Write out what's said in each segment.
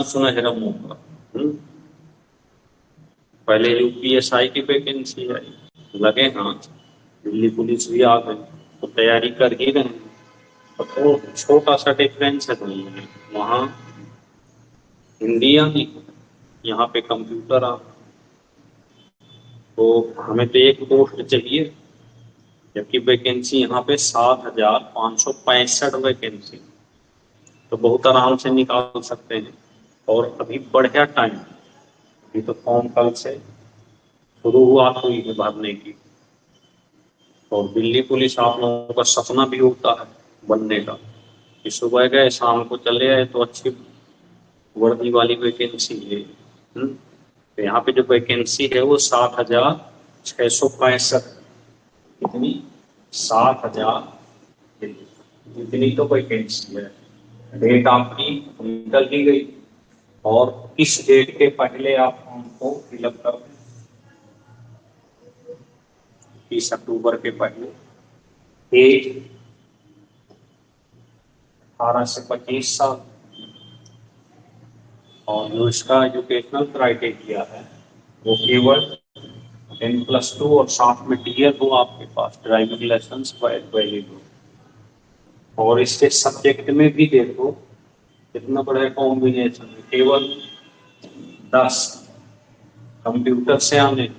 सुनहरा मौका। पहले यूपीएसआई की वैकेंसी आई, लगे हाथ, दिल्ली पुलिस भी आ गई, तो तैयारी कर ही रहे हैं। तो छोटा सा डिफरेंस है दोनों में, वहाँ हिंदी आनी, यहाँ पे कंप्यूटर आ। तो हमें तो एक पोस्ट चाहिए, जबकि वैकेंसी यहाँ पे 7,565 वैकेंसी, तो बहुत आराम से निकाल सकते हैं। और अभी बढ़िया टाइम, अभी तो फॉर्म कल से शुरुआत हुई है भरने की। और दिल्ली पुलिस आप लोगों का सपना भी होता है बनने का, कि सुबह गए शाम को चले आए, तो अच्छी वर्दी वाली वैकेंसी है। तो यहाँ पे जो वैकेंसी है वो 7,665। कितनी? 7,000। इतनी तो वैकेंसी है। डेट आपकी निकल दी गई, और इस डेट के पहले आप फॉर्म को फिलअप कर दें, 30 अक्टूबर के पहले। एज 18 से 25 साल, और जो इसका एजुकेशनल क्राइटेरिया है वो केवल 10+2 और साथ में टीयर हो आपके पास, ड्राइविंग लाइसेंस वैलिड हो। और इसके सब्जेक्ट में भी देखो कितना बड़ा कॉम्बिनेशन है, केवल 10 कंप्यूटर से आने।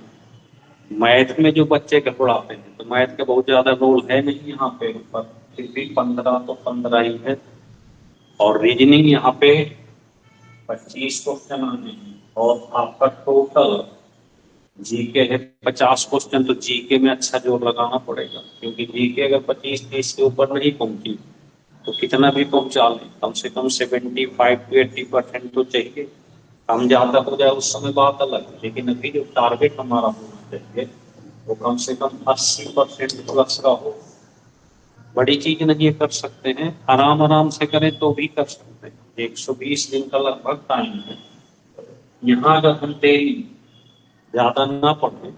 मैथ में जो बच्चे घबराते हैं, तो मैथ का बहुत ज्यादा रोल है नहीं यहाँ पे, पर फिर भी 15 तो 15 ही है। और रीजनिंग यहाँ पे 25 क्वेश्चन आने हैं, और आपका टोटल जीके है 50 क्वेश्चन। तो जीके में अच्छा जोर लगाना पड़ेगा, क्योंकि जीके अगर 25-30 के ऊपर नहीं पहुंची तो कितना भी पहुंचा लें, कम से कम 75 to 80% तो चाहिए। कम ज्यादा हो जाए उस समय बात अलग है, लेकिन अभी जो टारगेट हमारा होना चाहिए वो कम से कम 80% प्लस का हो। बड़ी चीज नहीं कर सकते हैं, आराम आराम से करें तो भी कर सकते हैं। 120 दिन का लगभग टाइम है। यहाँ अगर हम डेली ज्यादा ना पढ़े,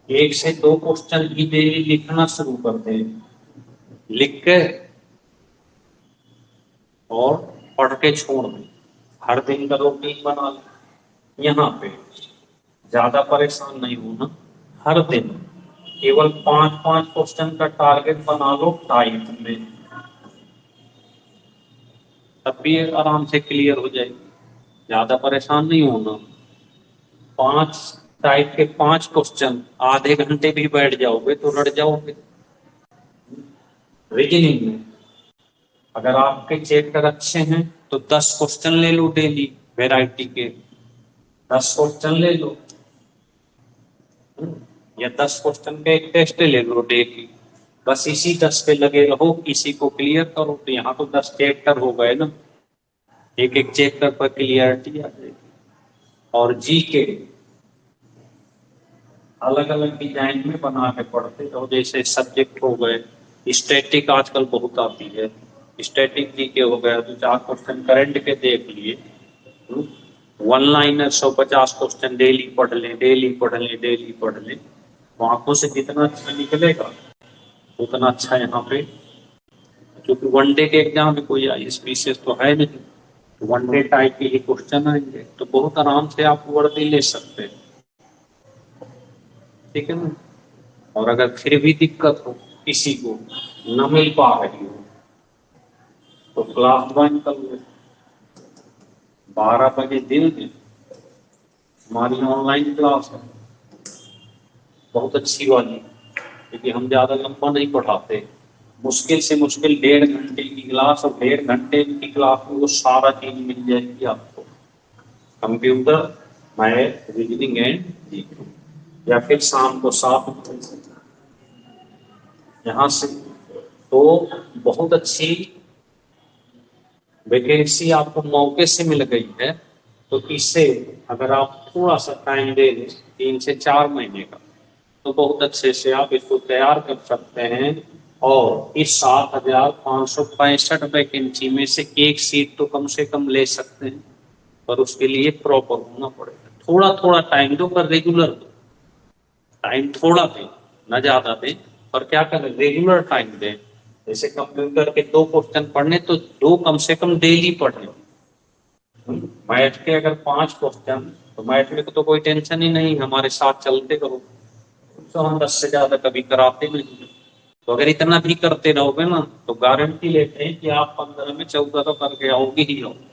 1 से 2 क्वेश्चन ही डेली लिखना शुरू कर दें, लिख के और पढ़ के छोड़ दें, हर दिन का रूटीन बना लें। यहाँ पे ज्यादा परेशान नहीं होना, हर दिन केवल 5-5 क्वेश्चन का टारगेट बना लो टाइप में, तब भी आराम से क्लियर हो जाएगी। ज्यादा परेशान नहीं होना। 5 टाइप के 5 क्वेश्चन आधे घंटे भी बैठ जाओगे तो रट जाओगे। रीजनिंग में अगर आपके चैप्टर अच्छे हैं तो 10 क्वेश्चन ले लो डेली, वैरायटी के 10 क्वेश्चन ले लो, या 10 क्वेश्चन का एक टेस्ट ले लो डेली। बस इसी 10 पे लगे रहो, इसी को क्लियर करो। तो यहाँ तो 10 चैप्टर हो गए ना, एक एक चैप्टर पर क्लियरिटी आ जाएगी। और जी के अलग अलग डिजाइन में बना के पढ़ते रहो, जैसे सब्जेक्ट हो गए, स्टैटिक आजकल बहुत आती है, स्टैटिक जी के हो गया, तो 4 क्वेश्चन करंट के देख लिए। वन लाइनर 150 क्वेश्चन डेली पढ़ लें, डेली पढ़ लें, डेली पढ़ लें। तो आंखों से जितना अच्छा निकलेगा उतना अच्छा यहाँ पे, क्योंकि वनडे के एग्जाम में कोई आईएसपीसीएस तो है नहीं, तो वनडे टाइप के ही क्वेश्चन आएंगे, तो बहुत आराम से आप वर्दी ले सकते हैं। ठीक है ना। और अगर फिर भी दिक्कत हो, किसी को न मिल पा रही हो, तो क्लास ज्वाइन कर लो। 12 बजे दिन में हमारी ऑनलाइन क्लास है, बहुत अच्छी वाली, क्योंकि हम ज्यादा लंबा नहीं पढ़ाते। मुश्किल से मुश्किल 1.5 घंटे की क्लास, और 1.5 घंटे की क्लास में वो सारा चीज मिल जाएगी आपको, computer, math, reasoning and GK. या फिर शाम को 7 बजे से यहाँ से। तो बहुत अच्छी वैकेंसी आपको मौके से मिल गई है। तो इससे अगर आप थोड़ा सा टाइम दे दें, 3 से 4 महीने का, तो बहुत अच्छे से आप इसको तैयार कर सकते हैं। और इस 7,565 वैकेंसी में से एक सीट तो कम से कम ले सकते हैं, पर उसके लिए प्रॉपर होना पड़ेगा। थोड़ा थोड़ा टाइम दो, पर रेगुलर दो। टाइम थोड़ा दें, न ज्यादा दें, पर क्या करें, रेगुलर टाइम दें। जैसे कंप्यूटर के 2 क्वेश्चन पढ़ने, तो 2 कम से कम डेली पढ़ें। मैथ के अगर 5 क्वेश्चन, तो मैथ में तो कोई टेंशन ही नहीं, हमारे साथ चलते करो, तो हम 10 से ज्यादा कभी कराते नहीं। तो अगर इतना भी करते रहोगे ना, तो गारंटी लेते हैं कि आप 15 में 14 तो करके आओगे ही आओगे।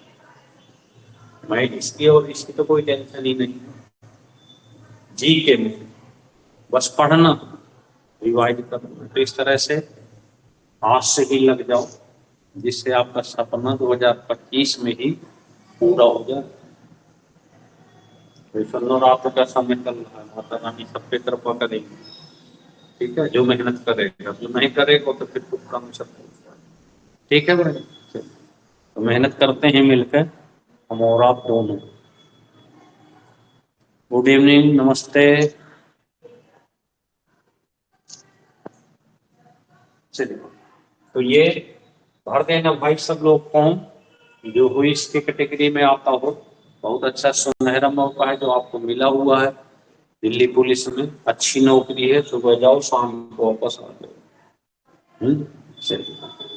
मैथ इसकी और इसकी तो कोई टेंशन ही नहीं। जी के में बस पढ़ना, रिवाइज करना, तो इस तरह से आज से ही लग जाओ, जिससे आपका सपना 2025 में ही पूरा हो जाए। तो आपको कैसा में चल रहा है, माता रानी सब पे कृपा करेगी। ठीक है, जो मेहनत करेगा, जो नहीं करेगा तो फिर कुछ कम सकता है। ठीक है भाई, तो मेहनत करते हैं मिलकर, हम और आप दोनों। गुड इवनिंग, नमस्ते। चलिए, तो ये भर देना भाई सब लोग फॉर्म, जो हुई इसके कैटेगरी में आता हो। बहुत अच्छा सुनहरा मौका है जो आपको मिला हुआ है, दिल्ली पुलिस में अच्छी नौकरी है, सुबह जाओ शाम को वापस आ जाओ। चलिए।